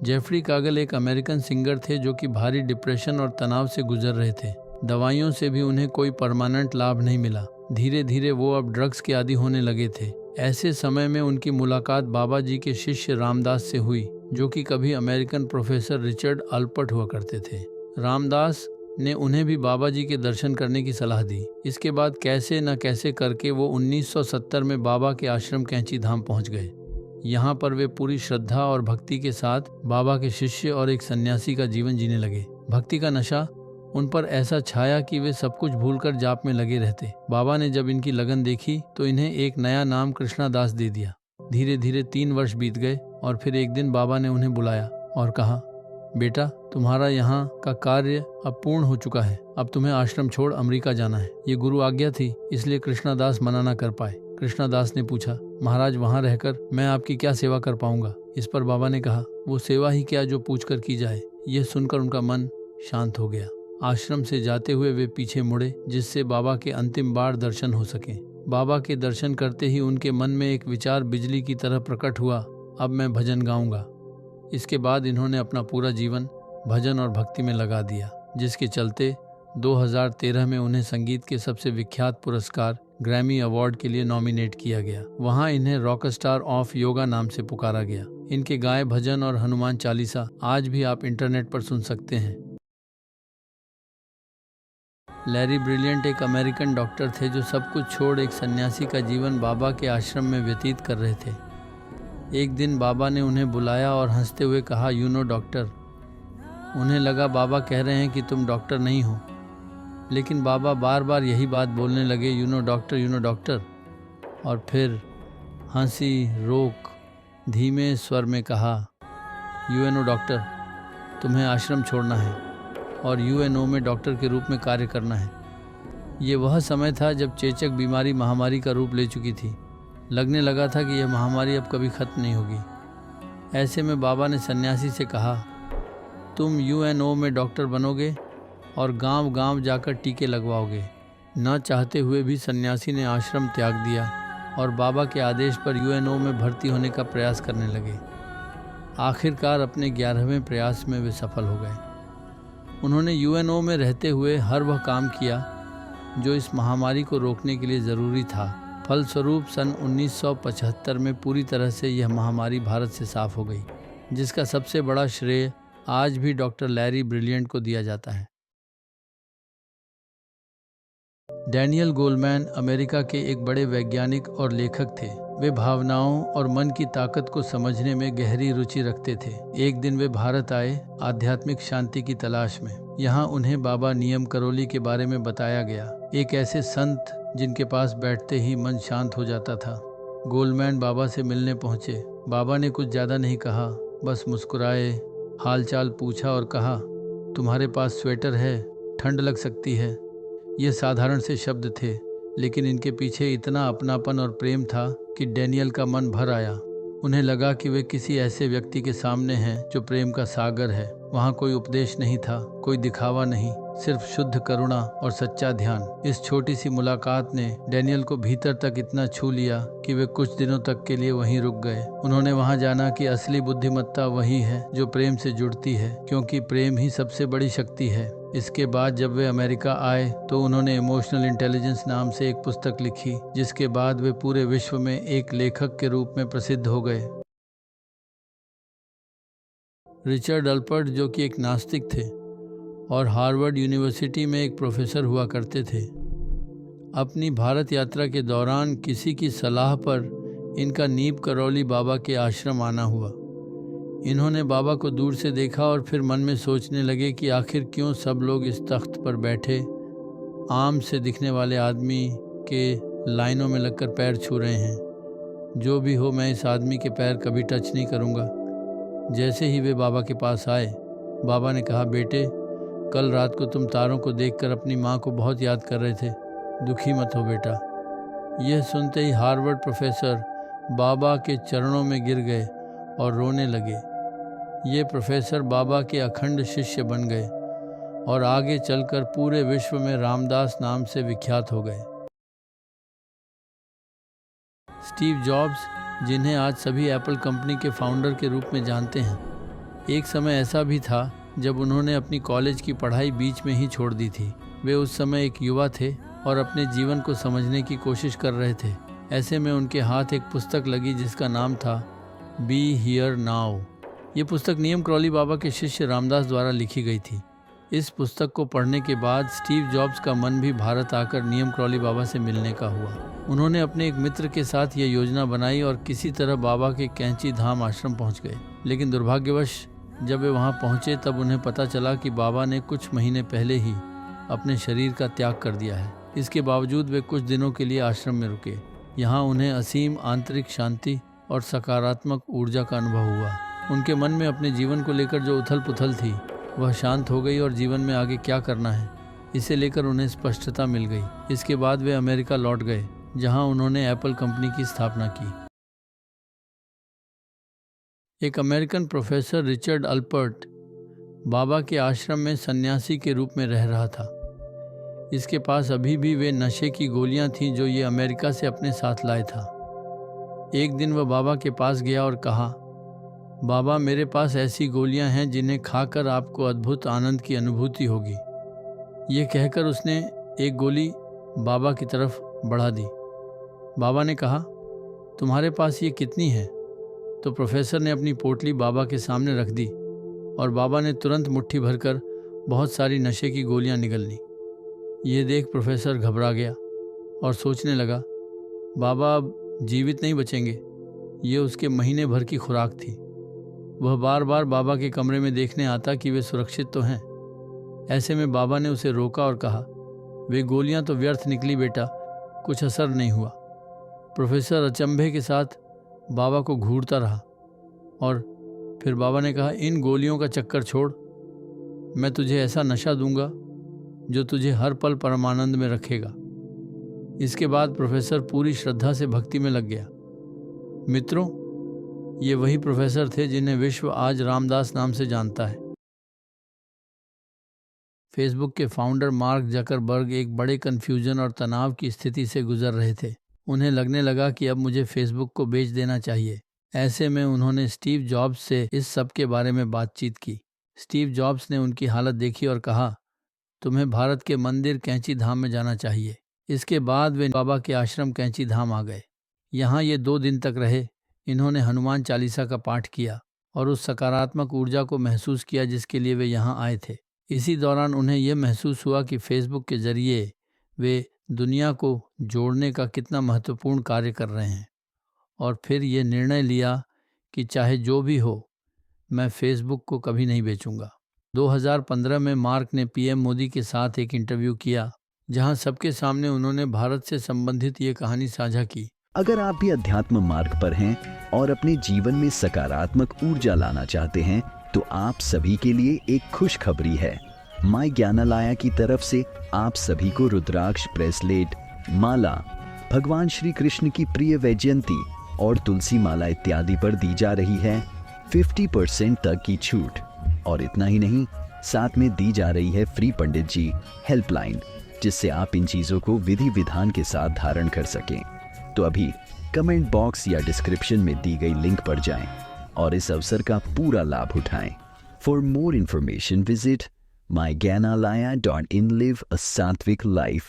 Jeffrey Kagal एक American singer थे जो कि भारी डिप्रेशन और तनाव से गुजर रहे थे। दवाइयों से भी उन्हें कोई परमानेंट लाभ नहीं मिला। धीरे धीरे वो अब ड्रग्स के आदी होने लगे थे। ऐसे समय में उनकी मुलाकात बाबा जी के शिष्य रामदास से हुई, जो कि कभी अमेरिकन प्रोफेसर रिचर्ड अल्पर्ट हुआ करते थे। रामदास ने उन्हें भी बाबा जी के दर्शन करने की सलाह दी। इसके बाद कैसे न कैसे करके वो 1970 में बाबा के आश्रम कैंची धाम पहुंच गए। यहाँ पर वे पूरी श्रद्धा और भक्ति के साथ बाबा के शिष्य और एक सन्यासी का जीवन जीने लगे। भक्ति का नशा उन पर ऐसा छाया कि वे सब कुछ भूलकर जाप में लगे रहते। बाबा ने जब इनकी लगन देखी तो इन्हें एक नया नाम कृष्णादास दे दिया। धीरे धीरे 3 वर्ष बीत गए और फिर एक दिन बाबा ने उन्हें बुलाया और कहा, बेटा, तुम्हारा यहाँ का कार्य अब पूर्ण हो चुका है। अब तुम्हें आश्रम छोड़ अमेरिका जाना है। ये गुरु आज्ञा थी, इसलिए कृष्णादास मना न कर पाए। कृष्णादास ने पूछा, महाराज, वहाँ रहकर मैं आपकी क्या सेवा कर पाऊंगा? इस पर बाबा ने कहा, वो सेवा ही क्या जो पूछकर की जाए। यह सुनकर उनका मन शांत हो गया। आश्रम से जाते हुए वे पीछे मुड़े, जिससे बाबा के अंतिम बार दर्शन हो सके। बाबा के दर्शन करते ही उनके मन में एक विचार बिजली की तरह प्रकट हुआ, अब मैं भजन गाऊंगा। इसके बाद इन्होंने अपना पूरा जीवन भजन और भक्ति में लगा दिया, जिसके चलते 2013 में उन्हें संगीत के सबसे विख्यात पुरस्कार ग्रैमी अवार्ड के लिए नॉमिनेट किया गया। वहां इन्हें रॉक स्टार ऑफ योगा नाम से पुकारा गया। इनके गाए भजन और हनुमान चालीसा आज भी आप इंटरनेट पर सुन सकते हैं। लैरी ब्रिलियंट एक अमेरिकन डॉक्टर थे जो सब कुछ छोड़ एक सन्यासी का जीवन बाबा के आश्रम में व्यतीत कर रहे थे। एक दिन बाबा ने उन्हें बुलाया और हंसते हुए कहा, यू नो डॉक्टर। उन्हें लगा बाबा कह रहे हैं कि तुम डॉक्टर नहीं हो, लेकिन बाबा बार बार यही बात बोलने लगे, you know doctor, you know doctor. और फिर हंसी रोक धीमे स्वर में कहा, यूएनओ डॉक्टर, तुम्हें आश्रम छोड़ना है और यूएनओ में डॉक्टर के रूप में कार्य करना है। ये वह समय था जब चेचक बीमारी महामारी का रूप ले चुकी थी। लगने लगा था कि यह महामारी अब कभी खत्म नहीं होगी। ऐसे में बाबा ने सन्यासी से कहा, तुम यूएनओ में डॉक्टर बनोगे और गांव गांव जाकर टीके लगवाओगे। न चाहते हुए भी सन्यासी ने आश्रम त्याग दिया और बाबा के आदेश पर यूएनओ में भर्ती होने का प्रयास करने लगे। आखिरकार अपने 11वें प्रयास में वे सफल हो गए। उन्होंने यूएनओ में रहते हुए हर वह काम किया जो इस महामारी को रोकने के लिए ज़रूरी था। फलस्वरूप सन 1975 में पूरी तरह से यह महामारी भारत से साफ हो गई, जिसका सबसे बड़ा श्रेय आज भी डॉक्टर लैरी ब्रिलियंट को दिया जाता है। डैनियल गोलमैन अमेरिका के एक बड़े वैज्ञानिक और लेखक थे। वे भावनाओं और मन की ताकत को समझने में गहरी रुचि रखते थे। एक दिन वे भारत आए आध्यात्मिक शांति की तलाश में। यहाँ उन्हें बाबा नियम करोली के बारे में बताया गया, एक ऐसे संत जिनके पास बैठते ही मन शांत हो जाता था। गोलमैन बाबा से मिलने पहुँचे। बाबा ने कुछ ज़्यादा नहीं कहा, बस मुस्कुराए, हालचाल पूछा और कहा, तुम्हारे पास स्वेटर है, ठंड लग सकती है। ये साधारण से शब्द थे, लेकिन इनके पीछे इतना अपनापन और प्रेम था कि डैनियल का मन भर आया। उन्हें लगा कि वे किसी ऐसे व्यक्ति के सामने हैं जो प्रेम का सागर है। वहाँ कोई उपदेश नहीं था, कोई दिखावा नहीं, सिर्फ शुद्ध करुणा और सच्चा ध्यान। इस छोटी सी मुलाकात ने डैनियल को भीतर तक इतना छू लिया कि वे कुछ दिनों तक के लिए वहीं रुक गए। उन्होंने वहाँ जाना कि असली बुद्धिमत्ता वही है जो प्रेम से जुड़ती है, क्योंकि प्रेम ही सबसे बड़ी शक्ति है। इसके बाद जब वे अमेरिका आए तो उन्होंने इमोशनल इंटेलिजेंस नाम से एक पुस्तक लिखी, जिसके बाद वे पूरे विश्व में एक लेखक के रूप में प्रसिद्ध हो गए। रिचर्ड अल्पर्ट, जो कि एक नास्तिक थे और हार्वर्ड यूनिवर्सिटी में एक प्रोफेसर हुआ करते थे, अपनी भारत यात्रा के दौरान किसी की सलाह पर इनका नीम करौली बाबा के आश्रम आना हुआ। इन्होंने बाबा को दूर से देखा और फिर मन में सोचने लगे कि आखिर क्यों सब लोग इस तख्त पर बैठे आम से दिखने वाले आदमी के लाइनों में लगकर पैर छू रहे हैं। जो भी हो, मैं इस आदमी के पैर कभी टच नहीं करूँगा। जैसे ही वे बाबा के पास आए, बाबा ने कहा, बेटे, कल रात को तुम तारों को देखकर अपनी माँ को बहुत याद कर रहे थे, दुखी मत हो बेटा। यह सुनते ही हार्वर्ड प्रोफेसर बाबा के चरणों में गिर गए और रोने लगे। ये प्रोफेसर बाबा के अखंड शिष्य बन गए और आगे चलकर पूरे विश्व में रामदास नाम से विख्यात हो गए। स्टीव जॉब्स, जिन्हें आज सभी एप्पल कंपनी के फाउंडर के रूप में जानते हैं, एक समय ऐसा भी था जब उन्होंने अपनी कॉलेज की पढ़ाई बीच में ही छोड़ दी थी। वे उस समय एक युवा थे और अपने जीवन को समझने की कोशिश कर रहे थे। ऐसे में उनके हाथ एक पुस्तक लगी जिसका नाम था बी हियर नाउ। ये पुस्तक नीम क्रॉली बाबा के शिष्य रामदास द्वारा लिखी गई थी। इस पुस्तक को पढ़ने के बाद स्टीव जॉब्स का मन भी भारत आकर नीम क्रॉली बाबा से मिलने का हुआ। उन्होंने अपने एक मित्र के साथ यह योजना बनाई और किसी तरह बाबा के कैंची धाम आश्रम पहुंच गए। लेकिन दुर्भाग्यवश जब वे वहां पहुंचे तब उन्हें पता चला कि बाबा ने कुछ महीने पहले ही अपने शरीर का त्याग कर दिया है। इसके बावजूद वे कुछ दिनों के लिए आश्रम में रुके। यहाँ उन्हें असीम आंतरिक शांति और सकारात्मक ऊर्जा का अनुभव हुआ। उनके मन में अपने जीवन को लेकर जो उथल पुथल थी वह शांत हो गई और जीवन में आगे क्या करना है इसे लेकर उन्हें स्पष्टता मिल गई। इसके बाद वे अमेरिका लौट गए जहां उन्होंने एप्पल कंपनी की स्थापना की। एक अमेरिकन प्रोफेसर रिचर्ड अल्पर्ट बाबा के आश्रम में सन्यासी के रूप में रह रहा था। इसके पास अभी भी वे नशे की गोलियां थीं जो ये अमेरिका से अपने साथ लाया था। एक दिन वह बाबा के पास गया और कहा, बाबा मेरे पास ऐसी गोलियां हैं जिन्हें खाकर आपको अद्भुत आनंद की अनुभूति होगी। ये कहकर उसने एक गोली बाबा की तरफ बढ़ा दी। बाबा ने कहा, तुम्हारे पास ये कितनी है? तो प्रोफेसर ने अपनी पोटली बाबा के सामने रख दी और बाबा ने तुरंत मुट्ठी भरकर बहुत सारी नशे की गोलियां निगल ली। ये देख प्रोफेसर घबरा गया और सोचने लगा, बाबा अब जीवित नहीं बचेंगे। ये उसके महीने भर की खुराक थी। वह बार बार बाबा के कमरे में देखने आता कि वे सुरक्षित तो हैं। ऐसे में बाबा ने उसे रोका और कहा, वे गोलियां तो व्यर्थ निकली बेटा, कुछ असर नहीं हुआ। प्रोफेसर अचंभे के साथ बाबा को घूरता रहा और फिर बाबा ने कहा, इन गोलियों का चक्कर छोड़, मैं तुझे ऐसा नशा दूंगा जो तुझे हर पल परमानंद में रखेगा। इसके बाद प्रोफेसर पूरी श्रद्धा से भक्ति में लग गया। मित्रों, ये वही प्रोफेसर थे जिन्हें विश्व आज रामदास नाम से जानता है। फेसबुक के फाउंडर मार्क जकरबर्ग एक बड़े कन्फ्यूजन और तनाव की स्थिति से गुजर रहे थे। उन्हें लगने लगा कि अब मुझे फेसबुक को बेच देना चाहिए। ऐसे में उन्होंने स्टीव जॉब्स से इस सब के बारे में बातचीत की। स्टीव जॉब्स ने उनकी हालत देखी और कहा, तुम्हें भारत के मंदिर कैंची धाम में जाना चाहिए। इसके बाद वे बाबा के आश्रम कैंची धाम आ गए। यहाँ ये 2 दिन तक रहे। इन्होंने हनुमान चालीसा का पाठ किया और उस सकारात्मक ऊर्जा को महसूस किया जिसके लिए वे यहाँ आए थे। इसी दौरान उन्हें यह महसूस हुआ कि फेसबुक के जरिए वे दुनिया को जोड़ने का कितना महत्वपूर्ण कार्य कर रहे हैं। और फिर ये निर्णय लिया कि चाहे जो भी हो, मैं फेसबुक को कभी नहीं बेचूंगा। 2015 में मार्क ने पीएम मोदी के साथ एक इंटरव्यू किया जहां सबके सामने उन्होंने भारत से संबंधित ये कहानी साझा की। अगर आप भी अध्यात्म मार्ग पर हैं और अपने जीवन में सकारात्मक ऊर्जा लाना चाहते हैं तो आप सभी के लिए एक खुशखबरी है। माय ज्ञानालया की तरफ से आप सभी को रुद्राक्ष ब्रेसलेट, माला, भगवान श्री कृष्ण की प्रिय वैजयंती और तुलसी माला इत्यादि पर दी जा रही है 50% तक की छूट। और इतना ही नहीं, साथ में दी जा रही है फ्री पंडित जी हेल्पलाइन, जिससे आप इन चीजों को विधि विधान के साथ धारण कर सकें। तो अभी कमेंट बॉक्स या डिस्क्रिप्शन में दी गई लिंक पर जाएं और इस अवसर का पूरा लाभ उठाएं। For more information visit mygyanalaya.in। Live a Sattvic life।